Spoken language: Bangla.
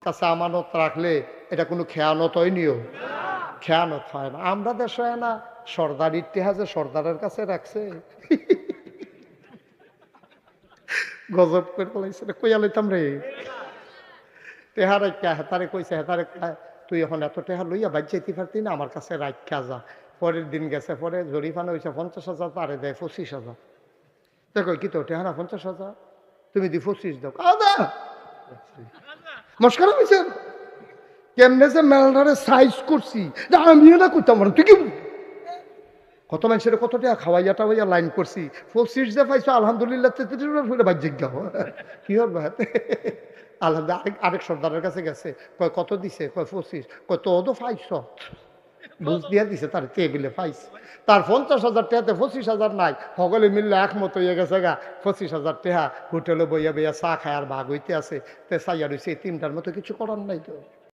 কাছে আমানত রাখলে এটা কোনো খেয়ানত হয় নিও, খেয়ানত হয় না। আমরা দেশে হয় না সর্দার ইতিহাসে সর্দারের কাছে রাখছে, গজব করে ফেলাইছে। কইয়া লইতাম রে টেহা রাখা হেতারে কইছে, হেতারে তুই এখন এত টেহা লইয়া বাইর যাইতে পারতি না, আমার কাছে রাখা যা। পরের দিন গেছে, পরে জরিফানা হয়েছে 50,000, তারে দেয় 25,000। দেখো কি তো টেহা না 50,000, তুমি দি 25 দাও। আদা মস্কারা হয়েছে, কেমনে যে মেলটারে সাইজ করছি আমিও না করতাম, তুই কি কত মানুষের কত টাকা খাওয়াইয়া টাওয়াইয়া লাইন করছি, 25 যে পাইছো আলহামদুলিল্লাহ, 33 বাহ্যিক গাও কি হবে। আলহামদুলিল্লাহ আরেক সর্দারের কাছে গেছে, কয় কত দিছে, কয় 25, কয় তো পাইছ, বুঝ দিয়া দিছে তার টেবিলে পাইছে। তার 50,000 টাকাতে 25,000 নাই, সকলে মিললে একমত হয়ে গেছে গা 25,000 টাকা হোটেলে বইয়া বইয়া চা খায় আর ভাগ হইতে আছে। তে চাইয়া রয়েছে এই তিনটার মতো কিছু করার নাই তো।